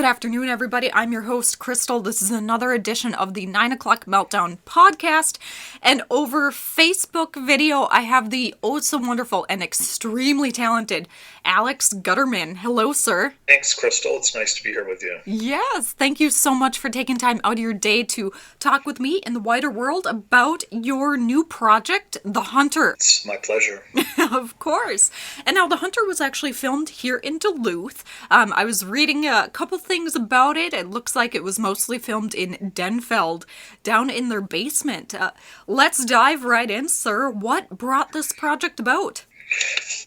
Good afternoon, everybody. I'm your host, Crystal. This is another edition of the 9 o'clock Meltdown podcast. And over Facebook video, I have the so wonderful and extremely talented Alex Gutterman. Hello, sir. Thanks, Crystal. It's nice to be here with you. Yes, thank you so much for taking time out of your day to talk with me in the wider world about your new project, The Hunter. It's my pleasure. Of course. And now The Hunter was actually filmed here in Duluth. I was reading a couple things about it. It looks like it was mostly filmed in Denfeld, down in their basement. Let's dive right in, sir. What brought this project about?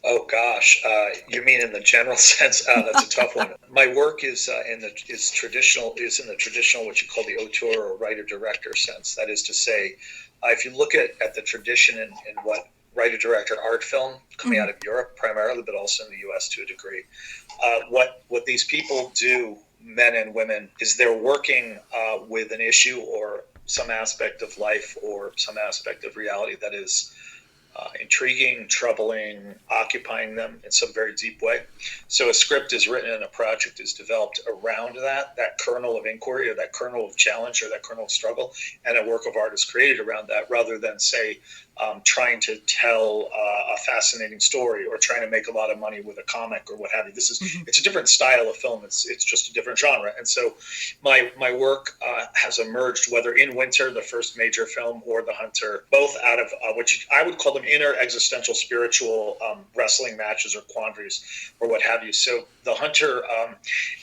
Oh gosh, you mean in the general sense? That's a tough one. My work is in the traditional what you call the auteur or writer-director sense. That is to say, if you look at the tradition in what writer-director art film coming out of Europe primarily, but also in the U.S. to a degree, what these people do, men and women, is they're working with an issue or some aspect of life or some aspect of reality that is intriguing, troubling, occupying them in some very deep way. So a script is written and a project is developed around that kernel of inquiry or that kernel of challenge or that kernel of struggle, and a work of art is created around that rather than, say, trying to tell a fascinating story or trying to make a lot of money with a comic or what have you. It's a different style of film. It's just a different genre. And so my work has emerged, whether In Winter, the first major film, or The Hunter, both out of I would call them inner existential spiritual wrestling matches or quandaries or what have you. So The Hunter,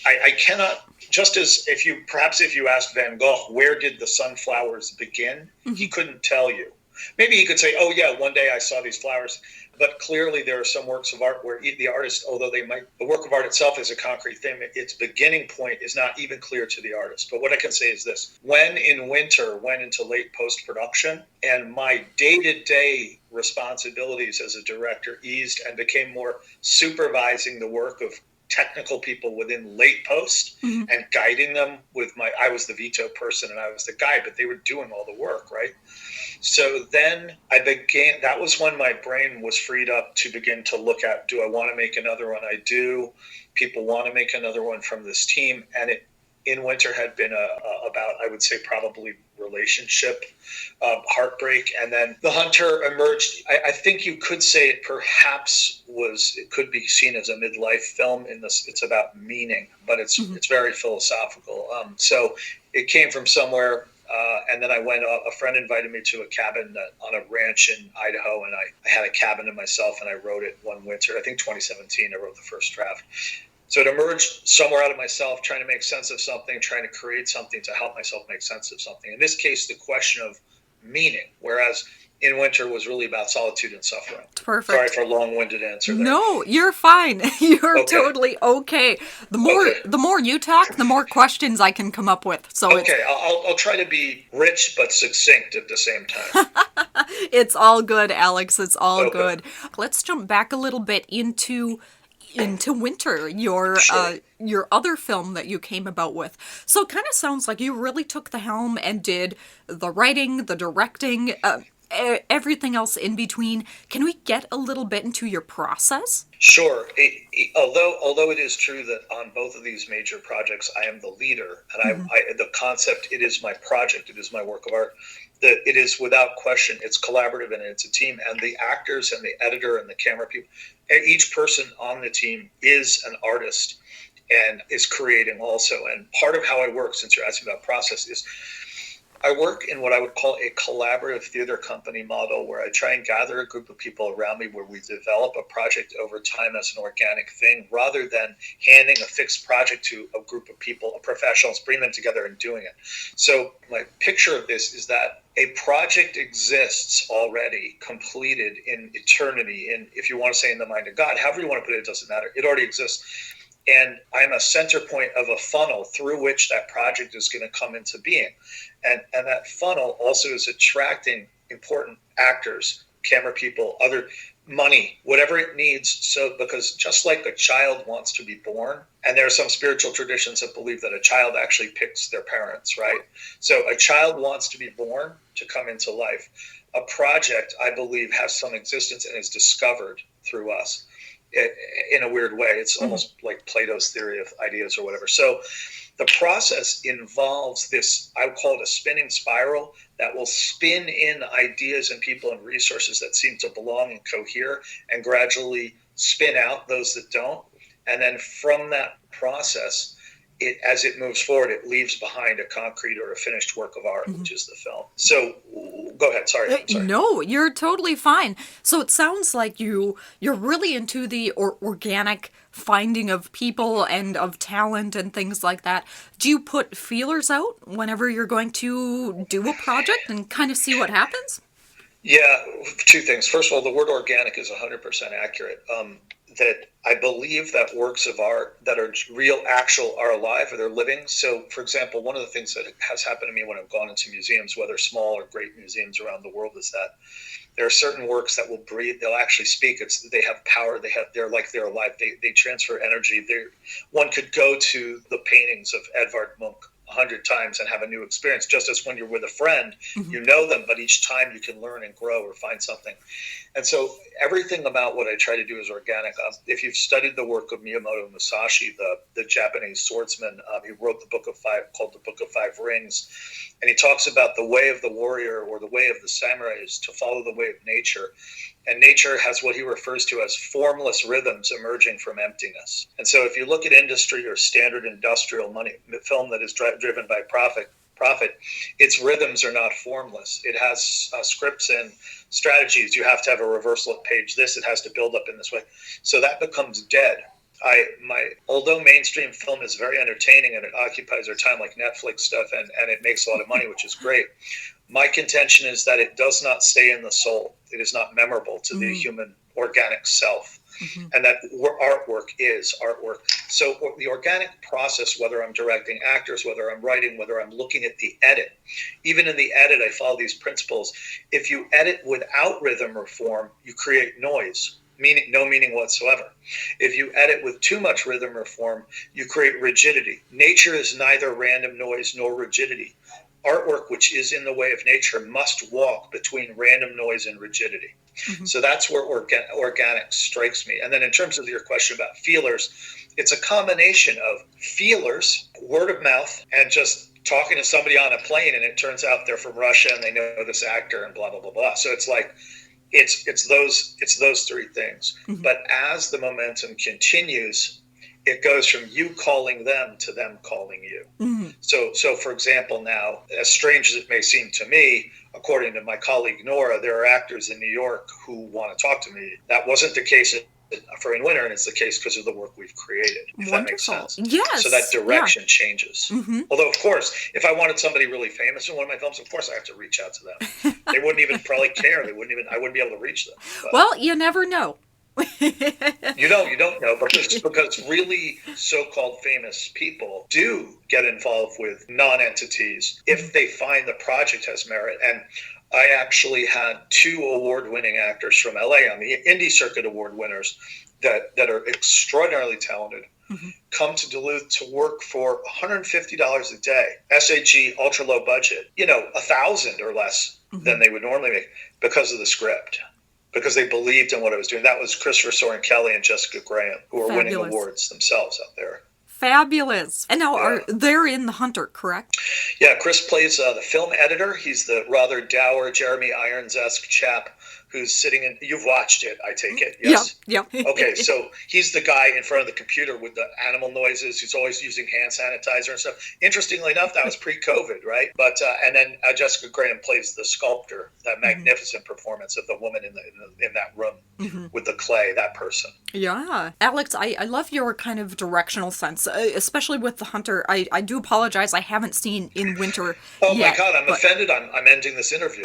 I cannot, just as if you asked Van Gogh, where did the sunflowers begin? He couldn't tell you. Maybe he could say, oh yeah, one day I saw these flowers. But clearly there are some works of art where the artist, although the work of art itself is a concrete thing, its beginning point is not even clear to the artist. But what I can say is this: when In Winter went into late post-production and my day-to-day responsibilities as a director eased and became more supervising the work of technical people within late post and guiding them with I was the veto person and I was the guide, but they were doing all the work, right? So then that was when my brain was freed up to begin to look at, do I want to make another one? I do. People want to make another one from this team. And In Winter had been about, I would say, probably relationship, heartbreak. And then The Hunter emerged. I think you could say it could be seen as a midlife film in this. It's about meaning, but it's very philosophical. So it came from somewhere. And then a friend invited me to a cabin on a ranch in Idaho, and I had a cabin to myself, and I wrote it one winter. I think 2017, I wrote the first draft. So it emerged somewhere out of myself, trying to make sense of something, trying to create something to help myself make sense of something. In this case, the question of meaning, whereas In Winter was really about solitude and suffering. Perfect. Sorry for a long-winded answer there. No, you're fine. You're okay. Totally okay. The more you talk, the more questions I can come up with. So I'll try to be rich but succinct at the same time. It's all good, Alex. It's all good. Let's jump back a little bit into Winter, your other film that you came about with. So it kind of sounds like you really took the helm and did the writing, the directing, everything else in between. Can we get a little bit into your process? Sure. Although it is true that on both of these major projects, I am the leader, and the concept, it is my project, it is my work of art. It is without question, it's collaborative and it's a team, and the actors and the editor and the camera people, each person on the team is an artist and is creating also. And part of how I work, since you're asking about process, is I work in what I would call a collaborative theater company model, where I try and gather a group of people around me, where we develop a project over time as an organic thing, rather than handing a fixed project to a group of people, professionals, bring them together and doing it. So my picture of this is that a project exists already, completed in eternity, in, if you want to say, in the mind of God, however you want to put it, it doesn't matter. It already exists. And I'm a center point of a funnel through which that project is going to come into being. And that funnel also is attracting important actors, camera people, other money, whatever it needs. So, because just like a child wants to be born, and there are some spiritual traditions that believe that a child actually picks their parents, right? So a child wants to be born to come into life. A project, I believe, has some existence and is discovered through us in a weird way. It's almost like Plato's theory of ideas or whatever. So The process involves this, I would call it a spinning spiral that will spin in ideas and people and resources that seem to belong and cohere, and gradually spin out those that don't. And then from that process, as it moves forward, it leaves behind a concrete or a finished work of art, which is the film. So go ahead. Sorry. No, you're totally fine. So it sounds like you're really into the organic finding of people and of talent and things like that. Do you put feelers out whenever you're going to do a project and kind of see what happens? Yeah, two things. First of all, the word organic is 100% accurate. That I believe that works of art that are real, actual, are alive, or they're living. So, for example, one of the things that has happened to me when I've gone into museums, whether small or great museums around the world, is that there are certain works that will breathe. They'll actually speak. They have power. They're alive. They transfer energy. One could go to the paintings of Edvard Munch 100 times and have a new experience, just as when you're with a friend, you know them, but each time you can learn and grow or find something. And so everything about what I try to do is organic. If you've studied the work of Miyamoto Musashi, the Japanese swordsman, he wrote the Book of Five, called the Book of Five Rings, and he talks about the way of the warrior or the way of the samurai is to follow the way of nature. And nature has what he refers to as formless rhythms emerging from emptiness. And so if you look at industry or standard industrial film that is driven by profit, its rhythms are not formless. It has scripts and strategies. You have to have a reversal at page this. It has to build up in this way. So that becomes dead. Although mainstream film is very entertaining and it occupies our time like Netflix stuff and it makes a lot of money, which is great, my contention is that it does not stay in the soul. It is not memorable to the human organic self. And that artwork is artwork. So the organic process, whether I'm directing actors, whether I'm writing, whether I'm looking at the edit, even in the edit, I follow these principles. If you edit without rhythm or form, you create noise. No meaning whatsoever. If you edit with too much rhythm or form, you create rigidity. Nature is neither random noise nor rigidity. Artwork, which is in the way of nature, must walk between random noise and rigidity. So that's where organic strikes me. And then in terms of your question about feelers, it's a combination of feelers, word of mouth, and just talking to somebody on a plane, and it turns out they're from Russia and they know this actor and blah, blah, blah, blah. So it's like, it's those three things. But as the momentum continues, it goes from you calling them to them calling you. So for example, now, as strange as it may seem to me, according to my colleague Nora, there are actors in New York who want to talk to me. That wasn't the case for In Winter, and it's the case because of the work we've created, if that makes sense. Yes. So that direction changes. Although, of course, if I wanted somebody really famous in one of my films, of course I have to reach out to them. They wouldn't even probably care. I wouldn't be able to reach them. But, well, you never know. You don't know, because really so-called famous people do get involved with non-entities if they find the project has merit. And I actually had 2 award-winning actors from LA on the indie circuit award winners that are extraordinarily talented come to Duluth to work for $150 a day, SAG, ultra low budget, $1,000 or less than they would normally make because of the script. Because they believed in what I was doing. That was Christopher Soren Kelly and Jessica Graham, who are winning awards themselves out there. Fabulous. And now they're in The Hunter, correct? Yeah, Chris plays the film editor. He's the rather dour Jeremy Irons-esque chap who's sitting in, you've watched it, I take it, yes? Yeah. Okay, so he's the guy in front of the computer with the animal noises, who's always using hand sanitizer and stuff. Interestingly enough, that was pre-COVID, right? But, and then Jessica Graham plays the sculptor, that magnificent performance of the woman in that room with the clay, that person. Yeah. Alex, I love your kind of directional sense, especially with The Hunter. I do apologize, I haven't seen In Winter Oh yet, my God, I'm offended. I'm ending this interview.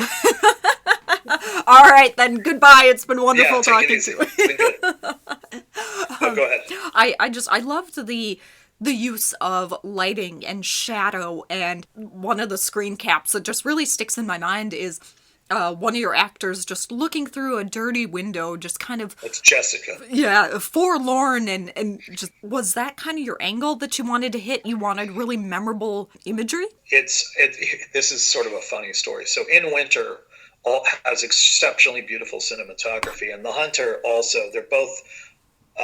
All right, then. Goodbye. It's been wonderful talking to you. It's been good. Go ahead. I loved the use of lighting and shadow, and one of the screen caps that just really sticks in my mind is one of your actors just looking through a dirty window, just kind of... That's Jessica. Yeah, forlorn, and just... Was that kind of your angle that you wanted to hit? You wanted really memorable imagery? This is sort of a funny story. So In Winter has exceptionally beautiful cinematography, and The Hunter also. They're both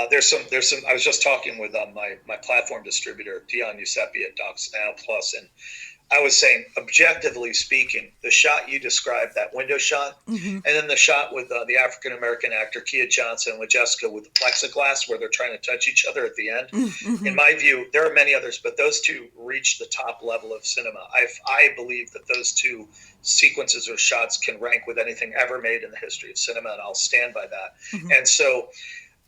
There's some. I was just talking with my platform distributor, Dion Giuseppe at Docs Now Plus, and I was saying, objectively speaking, the shot you described, that window shot, and then the shot with the African American actor Kia Johnson with Jessica with the plexiglass where they're trying to touch each other at the end. In my view, there are many others, but those two reach the top level of cinema. I believe that those two sequences or shots can rank with anything ever made in the history of cinema, and I'll stand by that. And so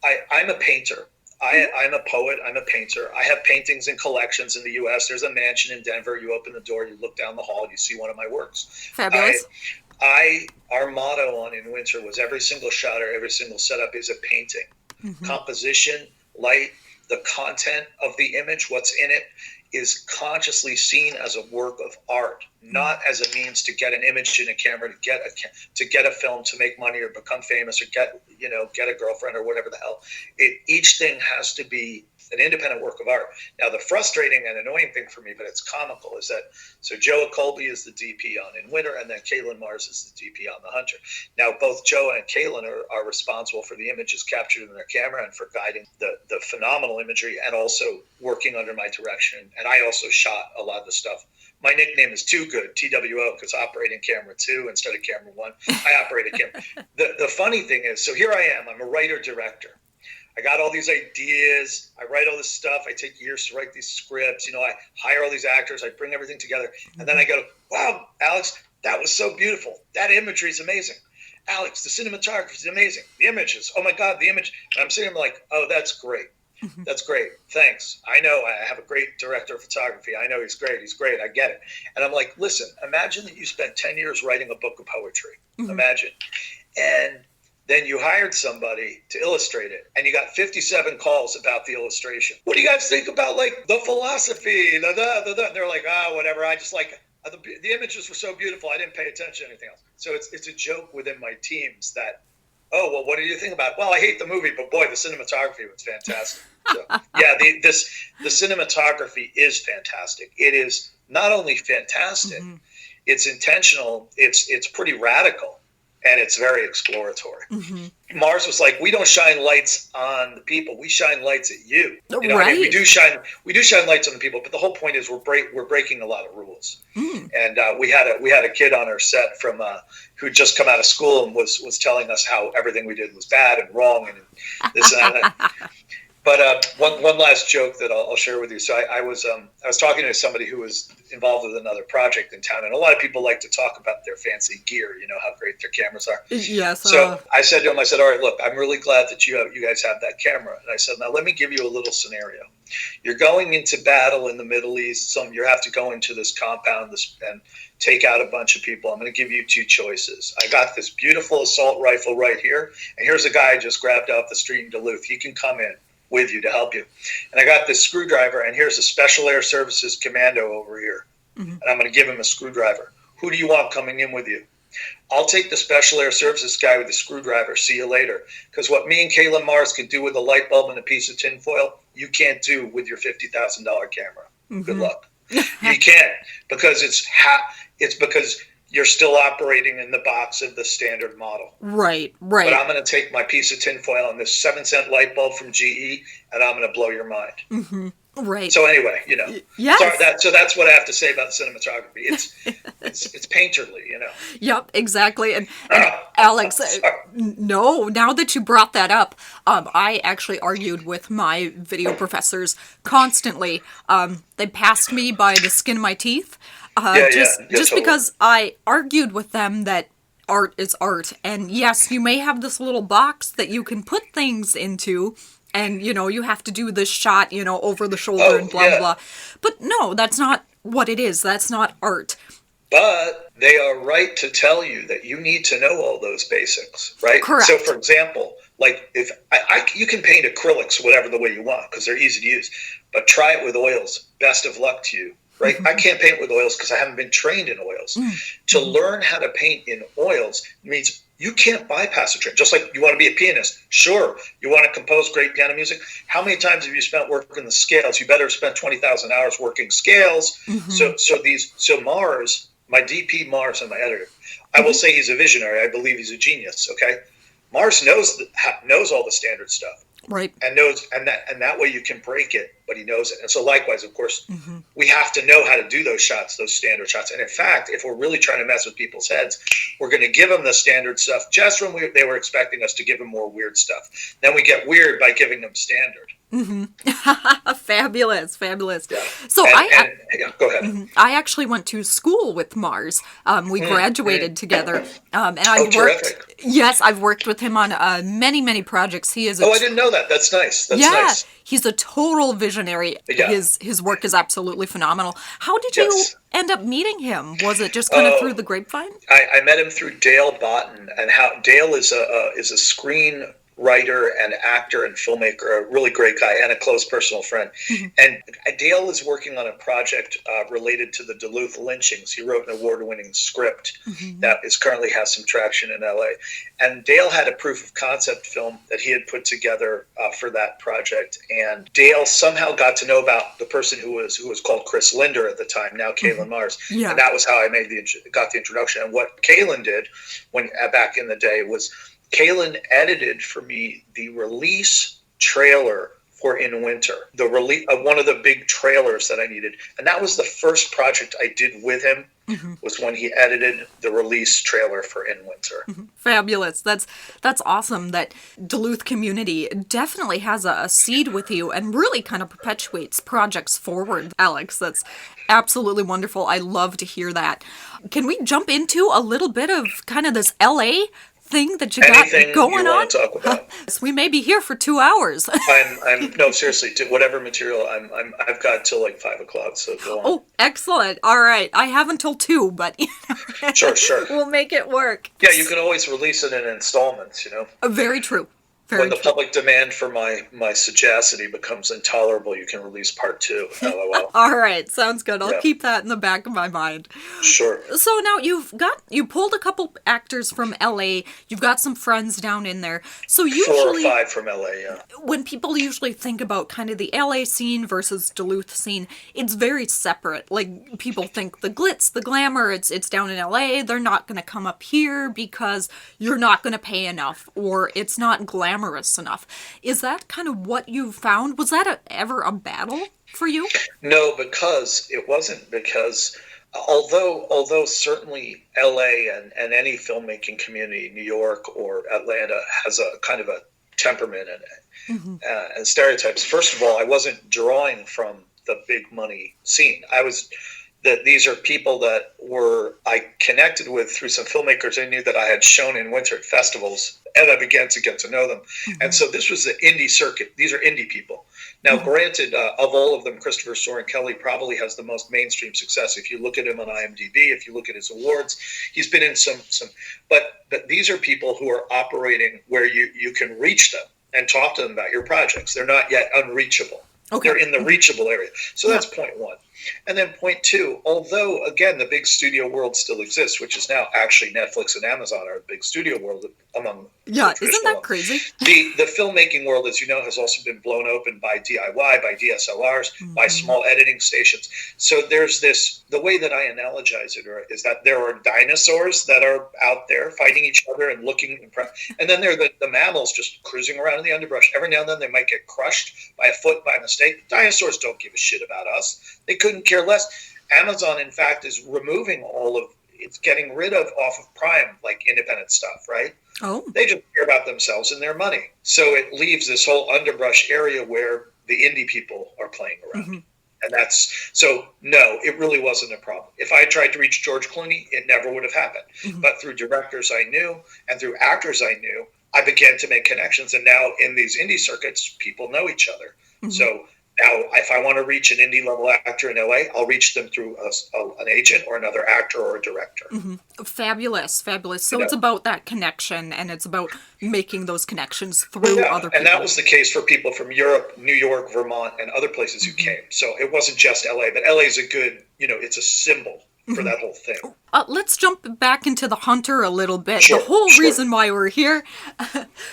I'm a painter. I'm a poet. I'm a painter. I have paintings in collections in the U.S. There's a mansion in Denver. You open the door, you look down the hall, you see one of my works. Fabulous. Our motto on In Winter was every single shot or every single setup is a painting. Composition, light, the content of the image, what's in it, is consciously seen as a work of art, not as a means to get an image in a camera, to get a film, to make money or become famous or get a girlfriend or whatever the hell. Each thing has to be an independent work of art. Now, the frustrating and annoying thing for me, but it's comical, is that so Joe Colby is the DP on In Winter, and then Kaylin Mars is the DP on The Hunter. Now, both Joe and Kaylin are responsible for the images captured in their camera and for guiding the phenomenal imagery and also working under my direction. And I also shot a lot of the stuff. My nickname is Too Good, TWO, because operating camera 2 instead of camera 1. I operated camera. The funny thing is, so here I am. I'm a writer-director. I got all these ideas. I write all this stuff. I take years to write these scripts. I hire all these actors. I bring everything together. And then I go, wow, Alex, that was so beautiful. That imagery is amazing. Alex, the cinematography is amazing. The images, oh my God, the image. And I'm sitting there like, oh, that's great. That's great. Thanks. I know I have a great director of photography. I know he's great. He's great. I get it. And I'm like, listen, imagine that you spent 10 years writing a book of poetry. Imagine. And then you hired somebody to illustrate it, and you got 57 calls about the illustration. What do you guys think about, like, the philosophy? And they're like, whatever. I just like the images were so beautiful. I didn't pay attention to anything else. So it's a joke within my teams that, oh, well, what do you think about it? Well, I hate the movie, but boy, the cinematography was fantastic. So, yeah, the cinematography is fantastic. It is not only fantastic, it's intentional. It's pretty radical. And it's very exploratory. Mars was like, we don't shine lights on the people. We shine lights at you. Right. I mean, we do shine lights on the people. But the whole point is we're breaking a lot of rules. And we had a kid on our set from who'd just come out of school and was telling us how everything we did was bad and wrong and this and that. But one last joke that I'll share with you. So I was talking to somebody who was involved with another project in town, and a lot of people like to talk about their fancy gear, how great their cameras are. Yes. So I said to him, all right, look, I'm really glad that you guys have that camera. And I said, now let me give you a little scenario. You're going into battle in the Middle East. You have to go into this compound and take out a bunch of people. I'm going to give you two choices. I got this beautiful assault rifle right here, and here's a guy I just grabbed off the street in Duluth. He can come in with you to help you. And I got this screwdriver, and here's a Special Air Services commando over here. And I'm going to give him a screwdriver. Who do you want coming in with you? I'll take the Special Air Services guy with the screwdriver. See you later. Because what me and Kaylin Mars can do with a light bulb and a piece of tinfoil, you can't do with your $50,000 camera. Good luck. You can't, because it's because you're still operating in the box of the standard model. Right. But I'm going to take my piece of tinfoil and this 7-cent light bulb from GE, and I'm going to blow your mind. Right. So anyway, yes. So that's what I have to say about cinematography. It's painterly, Yep, exactly. And Alex, no, now that you brought that up, I actually argued with my video professors constantly. They passed me by the skin of my teeth. Just totally. Because I argued with them that art is art. And yes, you may have this little box that you can put things into, and, you have to do this shot, over the shoulder and blah, blah. But no, that's not what it is. That's not art. But they are right to tell you that you need to know all those basics, right? Correct. So, for example, like if you can paint acrylics whatever the way you want because they're easy to use, but try it with oils. Best of luck to you. Right? I can't paint with oils because I haven't been trained in oils. To learn how to paint in oils means you can't bypass a training. Just like you want to be a pianist. Sure, you want to compose great piano music. How many times have you spent working the scales? You better have spent 20,000 hours working scales. So Mars, my DP Mars and my editor, I will say he's a visionary. I believe he's a genius. Okay, Mars knows all the standard stuff. Right. and knows, and that way you can break it, but he knows it. And so likewise, of course, we have to know how to do those shots, those standard shots. And in fact, if we're really trying to mess with people's heads, we're going to give them the standard stuff just when they were expecting us to give them more weird stuff. Then we get weird by giving them standard. Fabulous, fabulous. Yeah. So yeah, go ahead. I actually went to school with Mars. We graduated together, and I've worked. Terrific. Yes, I've worked with him on many projects. He is. I didn't know that. That's nice. That's nice. He's a total visionary. Yeah. His work is absolutely phenomenal. How did you Yes. end up meeting him? Was it just kind of through the grapevine? I met him through Dale Botten, and how Dale is a screen writer and actor and filmmaker, a really great guy and a close personal friend. And Dale is working on a project related to the Duluth lynchings. He wrote an award-winning script that currently has some traction in LA. And Dale had a proof of concept film that he had put together for that project. And Dale somehow got to know about the person who was called Chris Linder at the time, now Kaylin Mars. Yeah. And that was how I got the introduction. And what Kaylin did back in the day was Kaylin edited for me the release trailer for In Winter, the release of one of the big trailers that I needed. And that was the first project I did with him, was when he edited the release trailer for In Winter. Fabulous. That's awesome. That Duluth community definitely has a seed with you and really kind of perpetuates projects forward, Alex. That's absolutely wonderful. I love to hear that. Can we jump into a little bit of kind of this LA thing that you got going you on? Want to talk about? We may be here for 2 hours. No, seriously, whatever material I've got till like 5 o'clock. So go on. Oh, excellent. All right. I have until 2, but Sure. We'll make it work. Yeah, you can always release it in installments, Very true. When the public demand for my sagacity becomes intolerable, you can release part 2. LOL. All right, sounds good. I'll keep that in the back of my mind. Sure. So now you pulled a couple actors from LA. You've got some friends down in there. So usually 4 or 5 from LA. Yeah. When people usually think about kind of the LA scene versus Duluth scene, it's very separate. Like people think the glitz, the glamour, it's down in LA. They're not going to come up here because you're not going to pay enough, or it's not glamorous enough. Is that kind of what you found? Was that ever a battle for you? No, because it wasn't. Because although certainly LA and any filmmaking community, New York or Atlanta, has a kind of a temperament in it and stereotypes. First of all, I wasn't drawing from the big money scene. These are people that I connected with through some filmmakers I knew that I had shown in winter at festivals, and I began to get to know them. And so this was the indie circuit. These are indie people. Now, granted, of all of them, Christopher Soren Kelly probably has the most mainstream success. If you look at him on IMDb, if you look at his awards, he's been in some. But these are people who are operating where you can reach them and talk to them about your projects. They're not yet unreachable. Okay. They're in the reachable area. So that's point 1. And then point 2, although, again, the big studio world still exists, which is now actually Netflix and Amazon are a big studio world among isn't that crazy? The filmmaking world, as you know, has also been blown open by DIY, by DSLRs, by small editing stations. So there's the way that I analogize it is that there are dinosaurs that are out there fighting each other and looking impressed. And then there are the mammals just cruising around in the underbrush. Every now and then they might get crushed by a foot by mistake. Dinosaurs don't give a shit about us. They couldn't care less. Amazon, in fact, is removing it's getting rid of off of Prime, like independent stuff, right? Oh. They just care about themselves and their money. So it leaves this whole underbrush area where the indie people are playing around. And no, it really wasn't a problem. If I had tried to reach George Clooney, it never would have happened. But through directors I knew and through actors I knew, I began to make connections. And now in these indie circuits, people know each other. So now, if I want to reach an indie level actor in LA, I'll reach them through an agent or another actor or a director. Fabulous. So it's about that connection, and it's about making those connections through other people. And that was the case for people from Europe, New York, Vermont, and other places who came. So it wasn't just LA, but LA is a good, it's a symbol for that whole thing. let's jump back into the Hunter a little bit. Sure, The whole sure. reason why we're here.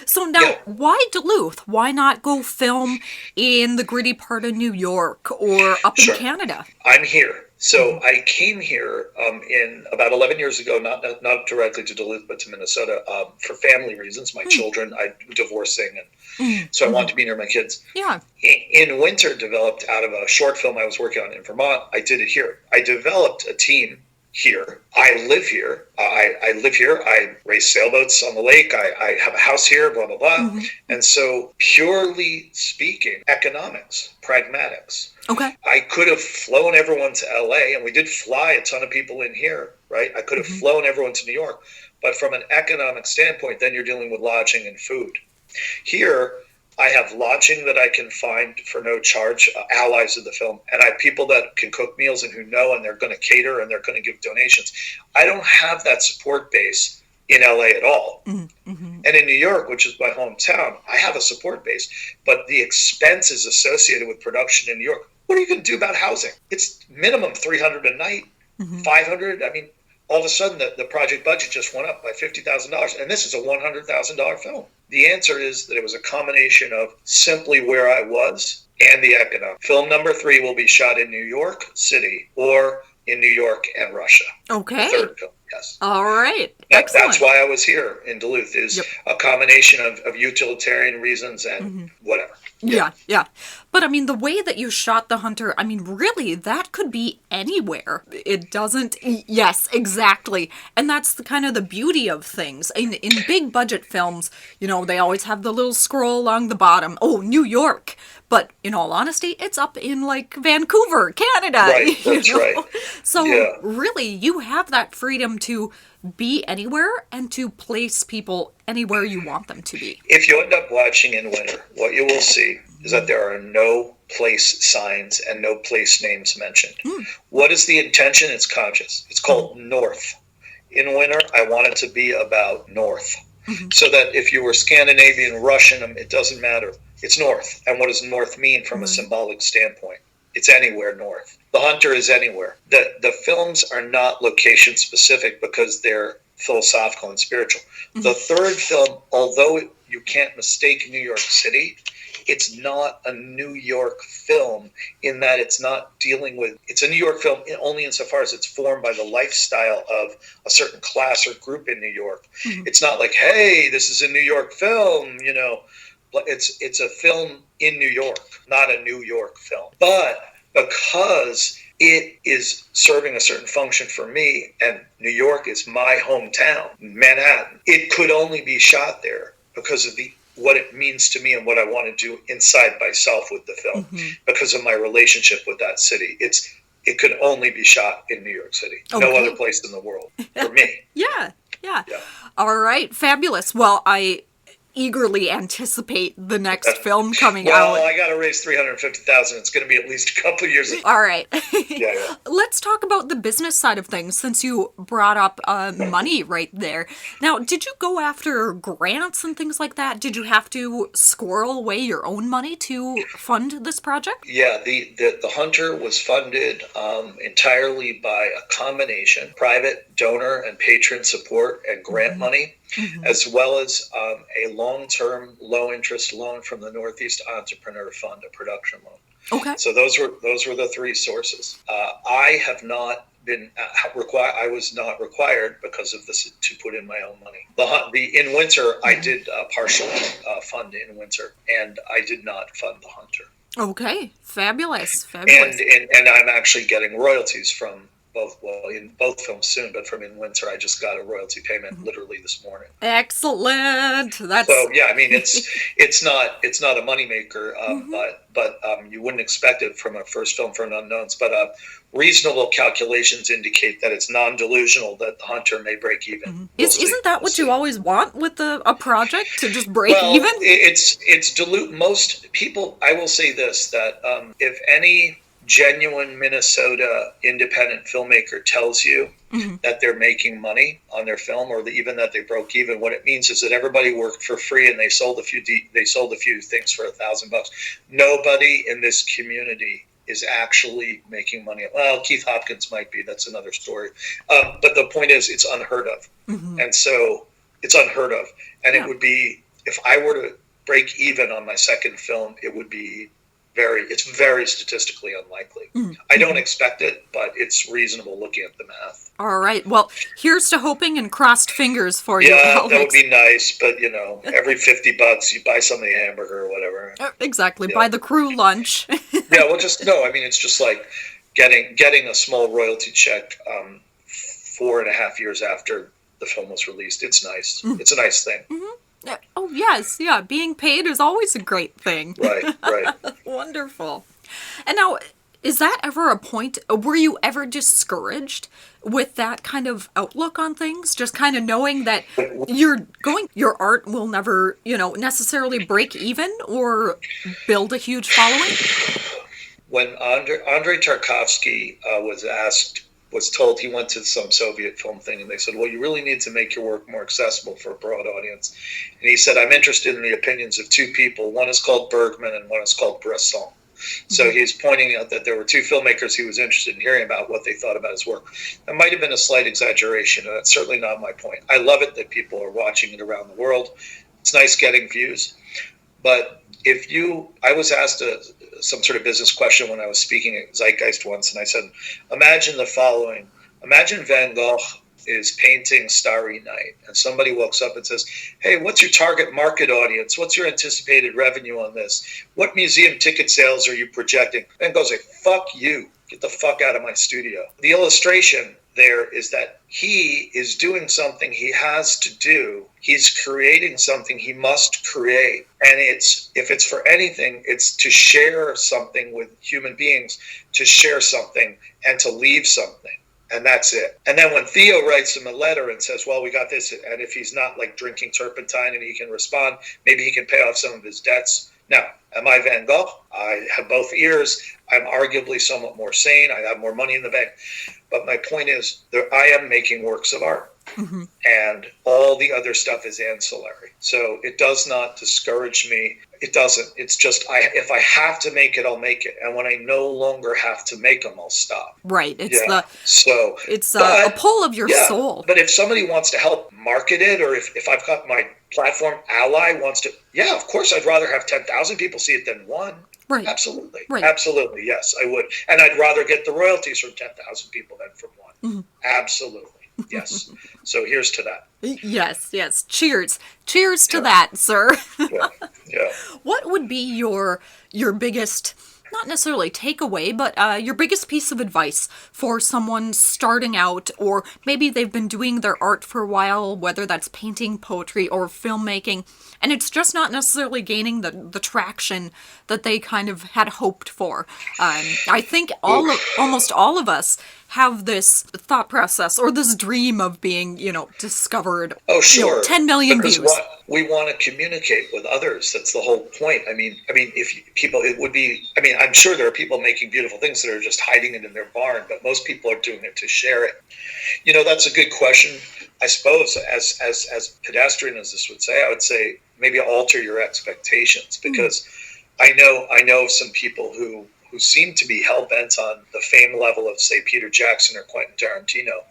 So now, Yeah. why Duluth? Why not go film in the gritty part of New York or up in Sure. Canada? I'm here. So I came here in about 11 years ago, not directly to Duluth, but to Minnesota for family reasons. My children, I'm divorcing, and so I wanted to be near my kids. Yeah. In winter, developed out of a short film I was working on in Vermont. I did it here. I developed a team here. I live here. I live here. I race sailboats on the lake. I have a house here, blah, blah, blah. And so purely speaking, economics, pragmatics. Okay. I could have flown everyone to LA, and we did fly a ton of people in here, right? I could have flown everyone to New York. But from an economic standpoint, then you're dealing with lodging and food. Here, I have lodging that I can find for no charge, allies of the film, and I have people that can cook meals and who know, and they're going to cater and they're going to give donations. I don't have that support base in LA at all. And in New York, which is my hometown, I have a support base, but the expenses associated with production in New York, what are you going to do about housing? It's minimum $300 a night, $500. I mean, all of a sudden the project budget just went up by $50,000, and this is a $100,000 film. The answer is that it was a combination of simply where I was and the economic. Film number 3 will be shot in New York City or in New York and Russia. Okay. The third film, yes. All right. Excellent. That's why I was here in Duluth, is a combination of utilitarian reasons and whatever. Yeah. But I mean, the way that you shot the Hunter, I mean, really, that could be anywhere. It doesn't. Yes, exactly. And that's the kind of the beauty of things. In big budget films, you know, they always have the little scroll along the bottom. Oh, New York. But in all honesty, it's up in like Vancouver, Canada. Right, that's right. So really, you have that freedom to be anywhere and to place people anywhere you want them to be. If you end up watching in winter, what you will see is that there are no place signs and no place names mentioned. What is the intention? It's conscious. It's called North. In winter, I want it to be about North. So that if you were Scandinavian, Russian, it doesn't matter. It's North. And what does North mean from a symbolic standpoint? It's anywhere north. The Hunter is anywhere. The films are not location specific because they're philosophical and spiritual. The third film, although you can't mistake New York City, it's not a New York film in that it's not dealing with, it's a New York film only insofar as it's formed by the lifestyle of a certain class or group in New York. It's not like, hey, this is a New York film, you know. It's a film in New York, not a New York film. But because it is serving a certain function for me, and New York is my hometown, Manhattan, it could only be shot there because of what it means to me and what I want to do inside myself with the film, because of my relationship with that city. It could only be shot in New York City. No other place in the world for me. Yeah. All right, fabulous. Well, I eagerly anticipate the next film coming out. Well, I got to raise $350,000. It's going to be at least a couple of years. All right. Yeah. Let's talk about the business side of things, since you brought up money right there. Now, did you go after grants and things like that? Did you have to squirrel away your own money to fund this project? Yeah, the Hunter was funded entirely by a combination private donor and patron support and grant money, as well as a long-term, low-interest loan from the Northeast Entrepreneur Fund, a production loan. Okay. So those were the three sources. I have not been required. I was not required because of this to put in my own money. In winter, I did partially fund in winter, and I did not fund the Hunter. Okay, fabulous. And I'm actually getting royalties from in both films soon, but from In Winter, I just got a royalty payment literally this morning. Excellent. So yeah, I mean it's not a moneymaker, but you wouldn't expect it from a first film for an unknowns. But reasonable calculations indicate that it's non-delusional that the Hunter may break even. Isn't that what you always want with a project, to just break even? It's dilute. Most people, I will say this, that if any genuine Minnesota independent filmmaker tells you that they're making money on their film, or even that they broke even, what it means is that everybody worked for free and they sold a few things for $1,000. Nobody in this community is actually making money. Well, Keith Hopkins might be. That's another story. But the point is, it's unheard of. And so it's unheard of. And it would be, if I were to break even on my second film, it would be it's very statistically unlikely. I don't expect it, but it's reasonable looking at the math. All right. Well, here's to hoping and crossed fingers for you, Alex. That would be nice, but every $50 you buy somebody a hamburger or whatever. Exactly. Buy the crew lunch. It's just like getting a small royalty check 4.5 years after the film was released. It's nice. It's a nice thing. Oh, yes. Yeah. Being paid is always a great thing. Right. Wonderful. And now, is that ever a point, were you ever discouraged with that kind of outlook on things? Just kind of knowing that your art will never, necessarily break even or build a huge following? When Andrei Tarkovsky was told, he went to some Soviet film thing, and they said, well, you really need to make your work more accessible for a broad audience. And he said, I'm interested in the opinions of two people. One is called Bergman and one is called Bresson. So he's pointing out that there were two filmmakers he was interested in hearing about what they thought about his work. That might have been a slight exaggeration, and that's certainly not my point. I love it that people are watching it around the world. It's nice getting views. But I was asked some sort of business question when I was speaking at Zeitgeist once, and I said, imagine the following. Imagine Van Gogh is painting Starry Night, and somebody walks up and says, hey, what's your target market audience? What's your anticipated revenue on this? What museum ticket sales are you projecting? Van Gogh's like, fuck you. Get the fuck out of my studio. The illustration there is that he is doing something he has to do. He's creating something he must create. And if it's for anything, it's to share something with human beings, to share something and to leave something. And that's it. And then when Theo writes him a letter and says, well, we got this, and if he's not like drinking turpentine and he can respond, maybe he can pay off some of his debts. Now, am I Van Gogh? I have both ears. I'm arguably somewhat more sane. I have more money in the bank. But my point is that I am making works of art. And all the other stuff is ancillary. So it does not discourage me. It doesn't. It's just, if I have to make it, I'll make it. And when I no longer have to make them, I'll stop. Right. It's a pull of your soul. But if somebody wants to help market it, or if I've got my platform ally wants to, of course, I'd rather have 10,000 people see it than one. Right. Absolutely. Right. Absolutely. Yes, I would. And I'd rather get the royalties from 10,000 people than from one. Absolutely. Yes. So here's to that. Yes. Cheers to that, sir. Yeah. What would be your biggest, not necessarily takeaway, but your biggest piece of advice for someone starting out, or maybe they've been doing their art for a while, whether that's painting, poetry, or filmmaking, and it's just not necessarily gaining the traction that they kind of had hoped for. I think almost all of us have this thought process or this dream of being, discovered. Oh, sure. 10 million because views. We want to communicate with others. That's the whole point. I'm sure there are people making beautiful things that are just hiding it in their barn, but most people are doing it to share it. That's a good question. I suppose as pedestrian as this would say, I would say maybe alter your expectations, because I know some people who seem to be hell-bent on the fame level of, say, Peter Jackson or Quentin Tarantino.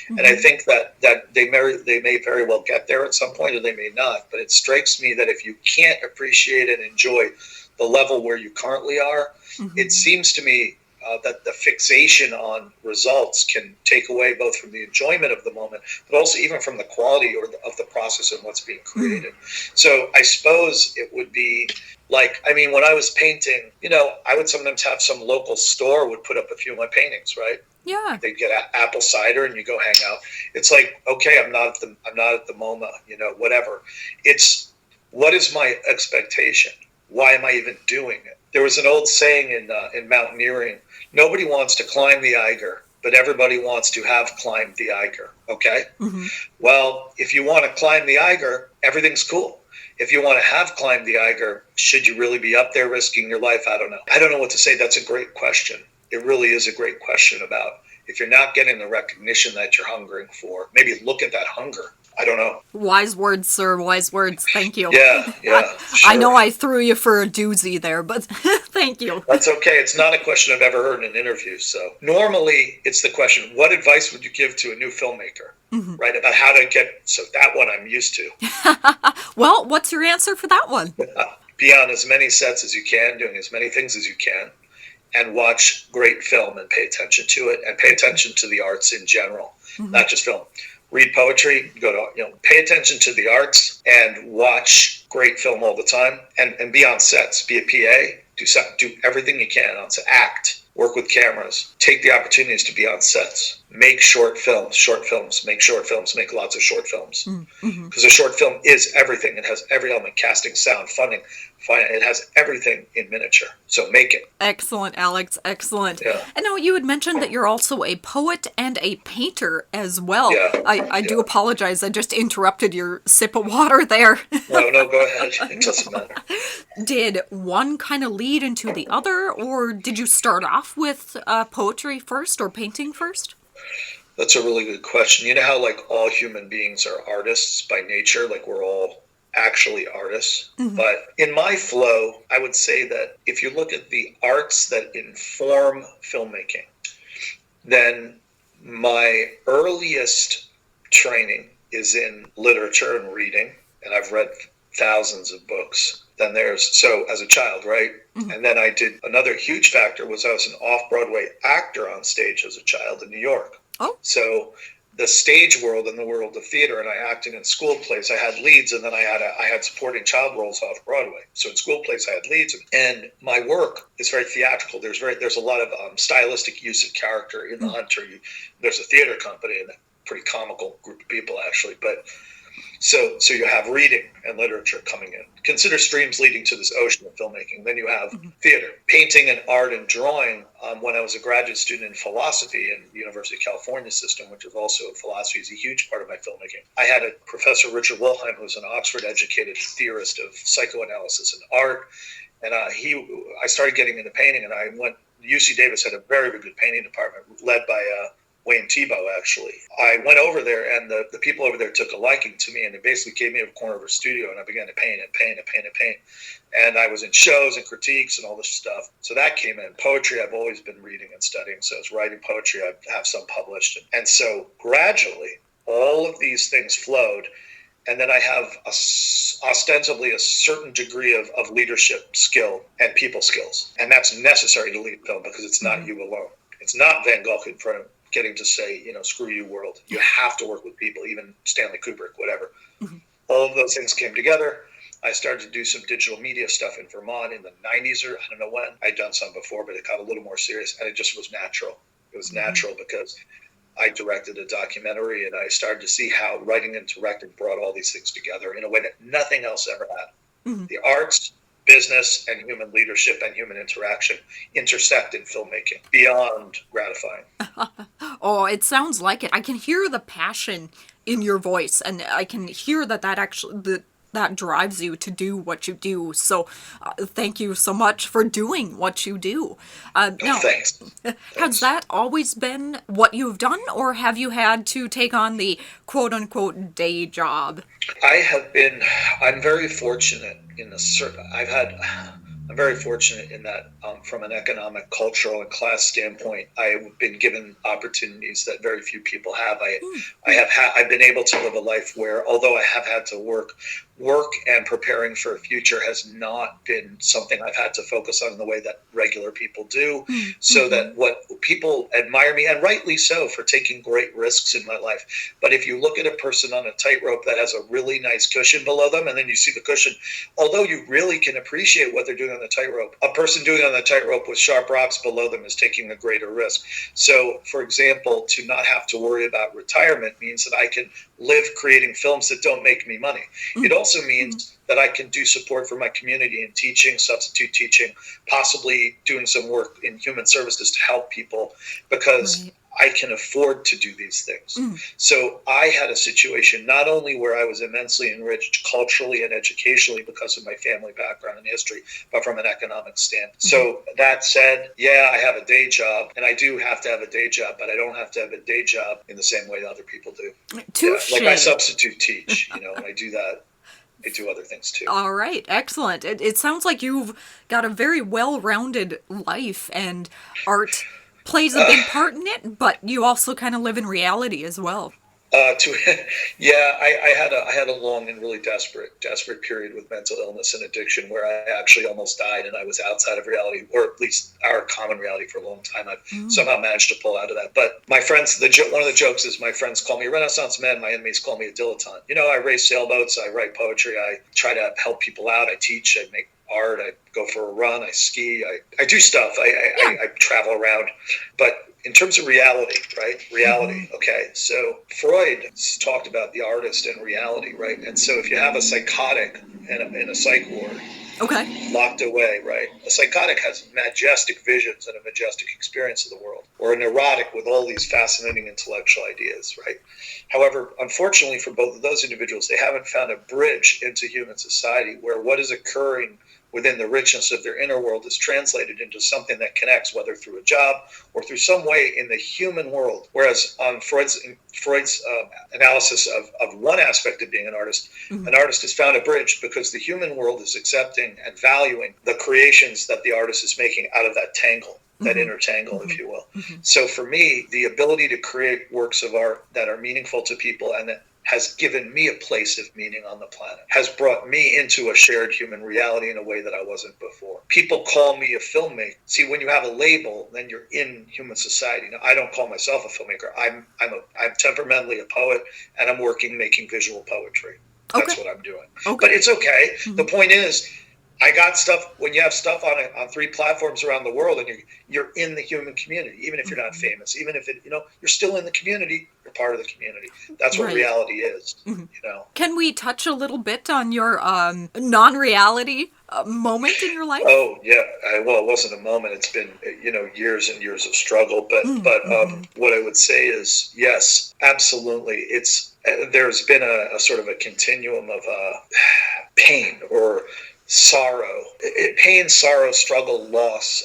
And I think that they may very well get there at some point, or they may not. But it strikes me that if you can't appreciate and enjoy the level where you currently are, it seems to me that the fixation on results can take away both from the enjoyment of the moment, but also even from the quality of the process and what's being created. So I suppose it would be like, when I was painting, I would sometimes have some local store would put up a few of my paintings, right? Yeah. They'd get apple cider and you go hang out. It's like, okay, I'm not at the MoMA, whatever. It's, what is my expectation? Why am I even doing it? There was an old saying in mountaineering, nobody wants to climb the Eiger, but everybody wants to have climbed the Eiger, okay? Well, if you want to climb the Eiger, everything's cool. If you want to have climbed the Eiger, should you really be up there risking your life? I don't know. I don't know what to say. That's a great question. it really is a great question about if you're not getting the recognition that you're hungering for, maybe look at that hunger. I don't know. Wise words, sir. Wise words. Thank you. Yeah, sure. I know I threw you for a doozy there, but thank you. That's okay. It's not a question I've ever heard in an interview. So normally it's the question, what advice would you give to a new filmmaker, right? About how to get, so that one I'm used to. Well, what's your answer for that one? Be on as many sets as you can, doing as many things as you can, and watch great film and pay attention to it, and pay attention to the arts in general, not just film. Read poetry, pay attention to the arts and watch great film all the time, and be on sets, be a PA, do everything you can on set, act, work with cameras, take the opportunities to be on sets, make short films, make lots of short films. Because a short film is everything. It has every element, casting, sound, funding, it has everything in miniature. So make it. Excellent, Alex. Excellent. Yeah. And now you had mentioned that you're also a poet and a painter as well. Yeah. I do apologize. I just interrupted your sip of water there. No, go ahead. It doesn't matter. Did one kind of lead into the other, or did you start off with poetry first or painting first? That's a really good question. You know how like all human beings are artists by nature, like we're all actually artists. But in my flow, I would say that if you look at the arts that inform filmmaking, then my earliest training is in literature and reading, and I've read thousands of books. Then so as a child, right? And then I did, another huge factor was I was an off-Broadway actor on stage as a child in New York. Oh. So the stage world and the world of theater, and I acted in school plays. I had leads, and then I had supporting child roles off Broadway. So in school plays, I had leads, and my work is very theatrical. There's a lot of stylistic use of character in The Hunter. There's a theater company and a pretty comical group of people actually, but. So you have reading and literature coming in. Consider streams leading to this ocean of filmmaking. Then you have theater, painting, and art and drawing. When I was a graduate student in philosophy in the University of California system, which is also philosophy is a huge part of my filmmaking. I had a Professor Richard Wilhelm, who's an Oxford-educated theorist of psychoanalysis and art, and I started getting into painting, and I went. UC Davis had a very, very good painting department led by Wayne Thiebaud, actually. I went over there, and the people over there took a liking to me, and they basically gave me a corner of a studio, and I began to paint. And I was in shows and critiques and all this stuff. So that came in. Poetry, I've always been reading and studying. So I was writing poetry. I have some published. And so gradually, all of these things flowed. And then I have ostensibly a certain degree of leadership skill and people skills. And that's necessary to lead film because it's not you alone. It's not Van Gogh in front of getting to say, screw you world. You have to work with people, even Stanley Kubrick, whatever. All of those things came together. I started to do some digital media stuff in Vermont in the 90s, or I don't know when. I'd done some before, but it got a little more serious, and it just was natural. It was natural because I directed a documentary, and I started to see how writing and directing brought all these things together in a way that nothing else ever had. The arts, business, and human leadership and human interaction intersect in filmmaking. Beyond gratifying. Oh, it sounds like it. I can hear the passion in your voice, and I can hear that drives you to do what you do. So thank you so much for doing what you do. Now, Thanks. Has that always been what you've done, or have you had to take on the quote-unquote day job? I'm very fortunate I'm very fortunate in that from an economic, cultural, and class standpoint, I've been given opportunities that very few people have. I've been able to live a life where, although I have had to work and preparing for a future has not been something I've had to focus on in the way that regular people do. So that what people admire me, and rightly so, for taking great risks in my life. But if you look at a person on a tightrope that has a really nice cushion below them, and then you see the cushion, although you really can appreciate what they're doing on the tightrope, a person doing it on the tightrope with sharp rocks below them is taking a greater risk. So, for example, to not have to worry about retirement means that I can live creating films that don't make me money. It also means that I can do support for my community in teaching, substitute teaching, possibly doing some work in human services to help people, because I can afford to do these things. So I had a situation not only where I was immensely enriched culturally and educationally because of my family background and history, but from an economic standpoint. So that said, yeah, I have a day job, and I do have to have a day job, but I don't have to have a day job in the same way that other people do. Touche. Yeah, like I substitute teach, and I do that. I do other things too. All right, excellent. It sounds like you've got a very well-rounded life, and art plays a big part in it, but you also kind of live in reality as well. I had a long and really desperate period with mental illness and addiction where I actually almost died, and I was outside of reality, or at least our common reality, for a long time. I've somehow managed to pull out of that. But my friends, one of the jokes is my friends call me a Renaissance man, my enemies call me a dilettante. I race sailboats, I write poetry, I try to help people out, I teach, I make art, I go for a run, I ski, I do stuff, I travel around. But in terms of reality, right? Reality, okay. So Freud talked about the artist and reality, right? And so if you have a psychotic in a psych ward, locked away, right? A psychotic has majestic visions and a majestic experience of the world, or a neurotic with all these fascinating intellectual ideas, right? However, unfortunately for both of those individuals, they haven't found a bridge into human society where what is occurring within the richness of their inner world is translated into something that connects, whether through a job or through some way in the human world. Whereas on Freud's analysis of one aspect of being an artist has found a bridge because the human world is accepting and valuing the creations that the artist is making out of that tangle, that inner tangle, if you will. So for me, the ability to create works of art that are meaningful to people and that has given me a place of meaning on the planet, has brought me into a shared human reality in a way that I wasn't before. People call me a filmmaker. See, when you have a label, then you're in human society. Now, I don't call myself a filmmaker. I'm temperamentally a poet, and I'm making visual poetry. That's what I'm doing. But it's okay. The point is, I got stuff. When you have stuff on 3 platforms around the world, and you're in the human community, even if you're not famous, even if you're still in the community. You're part of the community. That's what reality is. Can we touch a little bit on your non-reality moment in your life? Oh yeah. Well, it wasn't a moment. It's been years and years of struggle. But what I would say is yes, absolutely. There's been a sort of a continuum of pain or sorrow, pain, sorrow, struggle, loss,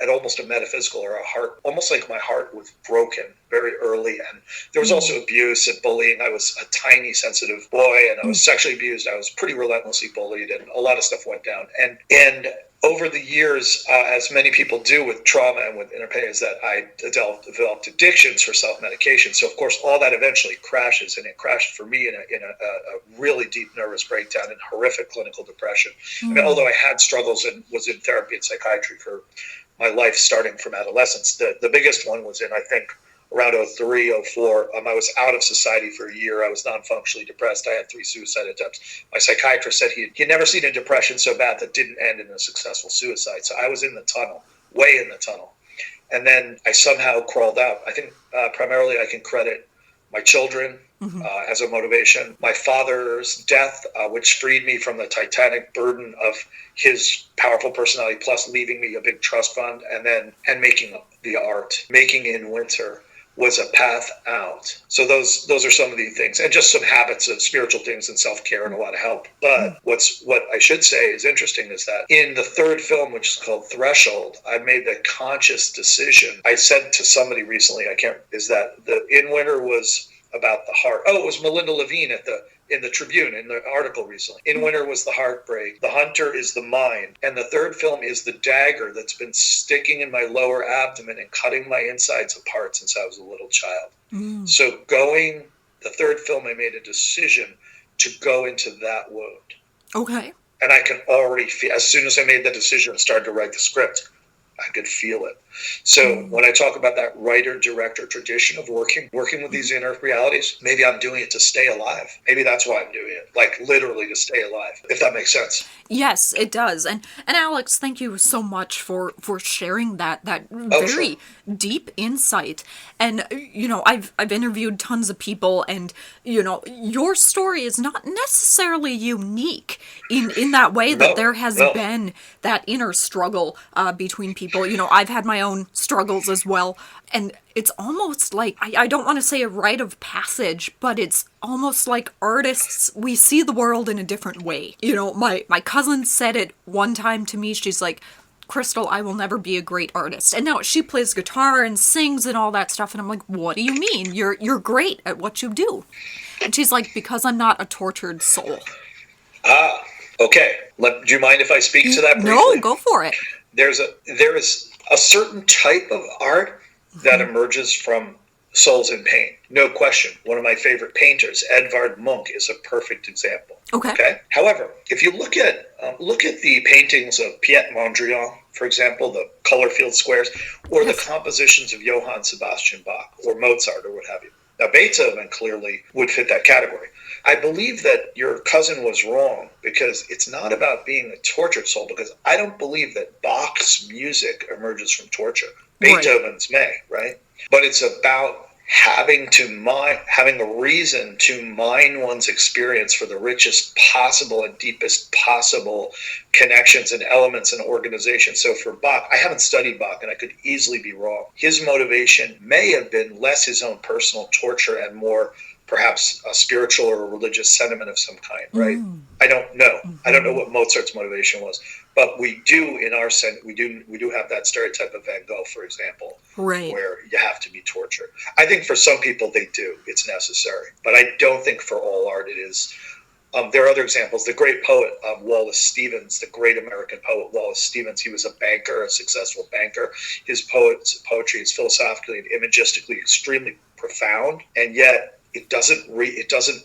at almost a metaphysical or a heart, almost like my heart was broken very early. And there was also abuse and bullying. I was a tiny, sensitive boy, and I was sexually abused. I was pretty relentlessly bullied, and a lot of stuff went down. And over the years, as many people do with trauma and with inner pain, is that I developed addictions for self-medication. So, of course, all that eventually crashes, and it crashed for me in a really deep nervous breakdown and horrific clinical depression. I mean, although I had struggles and was in therapy and psychiatry for my life starting from adolescence, the biggest one was in, I think, around 03, 04. I was out of society for a year. I was non-functionally depressed. I had 3 suicide attempts. My psychiatrist said he'd never seen a depression so bad that didn't end in a successful suicide. So I was in the tunnel, way in the tunnel. And then I somehow crawled out. I think primarily I can credit my children as a motivation. My father's death, which freed me from the titanic burden of his powerful personality, plus leaving me a big trust fund, and making the art, making in winter, was a path out. So those are some of the things, and just some habits of spiritual things and self-care and a lot of help. But what I should say is interesting is that in the 3rd film, which is called Threshold, I made the conscious decision. I said to somebody recently, is that the In Winter was about the heart. Oh, it was Melinda Levine in the Tribune, in the article recently. In Winter was the heartbreak. The Hunter is the mind. And the 3rd film is the dagger that's been sticking in my lower abdomen and cutting my insides apart since I was a little child. So the 3rd film, I made a decision to go into that wound. Okay. And I can already feel, as soon as I made the decision and started to write the script, I could feel it. So when I talk about that writer-director tradition of working with these inner realities, maybe I'm doing it to stay alive. Maybe that's why I'm doing it, like literally to stay alive, if that makes sense. Yes, it does. And Alex, thank you so much for sharing that Oh, very sure. deep insight. And I've interviewed tons of people, and your story is not necessarily unique in that way, that No, there has no. been that inner struggle between people. I've had my own struggles as well, and it's almost like, I don't want to say a rite of passage, but it's almost like artists, we see the world in a different way. My cousin said it one time to me. She's like, Crystal, I will never be a great artist. And now she plays guitar and sings and all that stuff, and I'm like, what do you mean? You're great at what you do. And she's like, because I'm not a tortured soul. Ah, okay. Do you mind if I speak to that briefly? No, go for it. There is a certain type of art that emerges from souls in pain. No question. One of my favorite painters, Edvard Munch, is a perfect example. Okay. However, if you look at the paintings of Piet Mondrian, for example, the color field squares, or the compositions of Johann Sebastian Bach or Mozart or what have you. Now, Beethoven clearly would fit that category. I believe that your cousin was wrong, because it's not about being a tortured soul, because I don't believe that Bach's music emerges from torture. Right. Beethoven's may, right? But it's about having a reason to mine one's experience for the richest possible and deepest possible connections and elements and organization. So for Bach, I haven't studied Bach, and I could easily be wrong. His motivation may have been less his own personal torture and more perhaps a spiritual or a religious sentiment of some kind, right? I don't know. I don't know what Mozart's motivation was, but we do, in our sense, we do have that stereotype of Van Gogh, for example, Right. where you have to be tortured. I think for some people they do; it's necessary, but I don't think for all art it is. There are other examples. The great poet Wallace Stevens, the great American poet Wallace Stevens, he was a banker, a successful banker. His poetry is philosophically and imagistically extremely profound, and yet it doesn't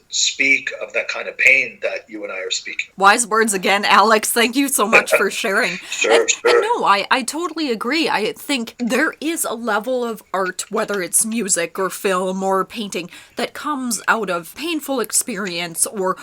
speak of that kind of pain that you and I are speaking. Wise words again, Alex. Thank you so much for sharing. Sure. And no, I totally agree. I think there is a level of art, whether it's music or film or painting, that comes out of painful experience or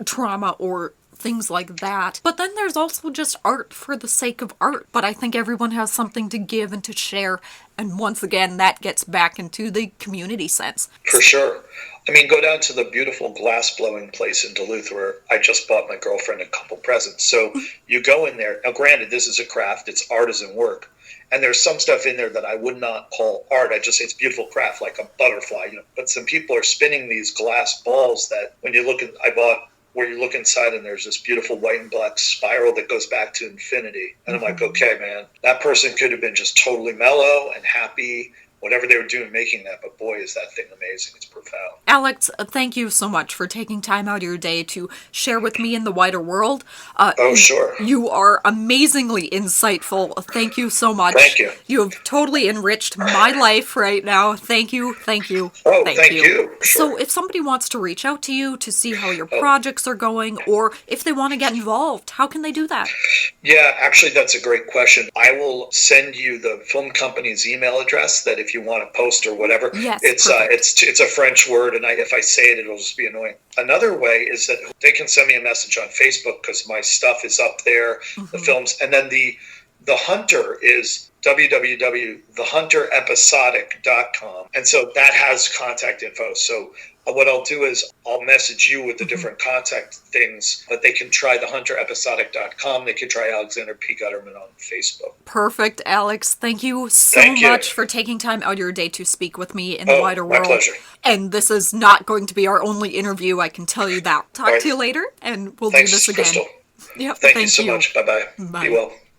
trauma or things like that. But then there's also just art for the sake of art. But I think everyone has something to give and to share. And once again, that gets back into the community sense. For sure. I mean, go down to the beautiful glass-blowing place in Duluth where I just bought my girlfriend a couple presents. So you go in there. Now, granted, this is a craft. It's artisan work. And there's some stuff in there that I would not call art. I just say it's beautiful craft, like a butterfly. But some people are spinning these glass balls that when you look at, where you look inside and there's this beautiful white and black spiral that goes back to infinity. And I'm like, okay, man, that person could have been just totally mellow and happy, whatever they were doing making that, but boy, is that thing amazing. It's profound. Alex, thank you so much for taking time out of your day to share with me in the wider world. Oh, sure. You are amazingly insightful. Thank you so much. Thank you. You have totally enriched my life right now. Thank you. Oh, thank you. Sure. So if somebody wants to reach out to you to see how your projects are going, or if they want to get involved, how can they do that? Yeah, actually, that's a great question. I will send you the film company's email address, that if you want to post or whatever. Yes, it's a French word, and if I say it, it'll just be annoying. Another way is that they can send me a message on Facebook, because my stuff is up there, the films, and then the Hunter is www.thehunterepisodic.com, and so that has contact info. So what I'll do is I'll message you with the different contact things, but they can try thehunterepisodic.com. They can try Alexander P. Gutterman on Facebook. Perfect, Alex. Thank you so much for taking time out of your day to speak with me in the wider world. My pleasure. And this is not going to be our only interview, I can tell you that. Talk to you later, and we'll do this again. Crystal. Yep, Thank you so much. Bye-bye. Bye. Be well.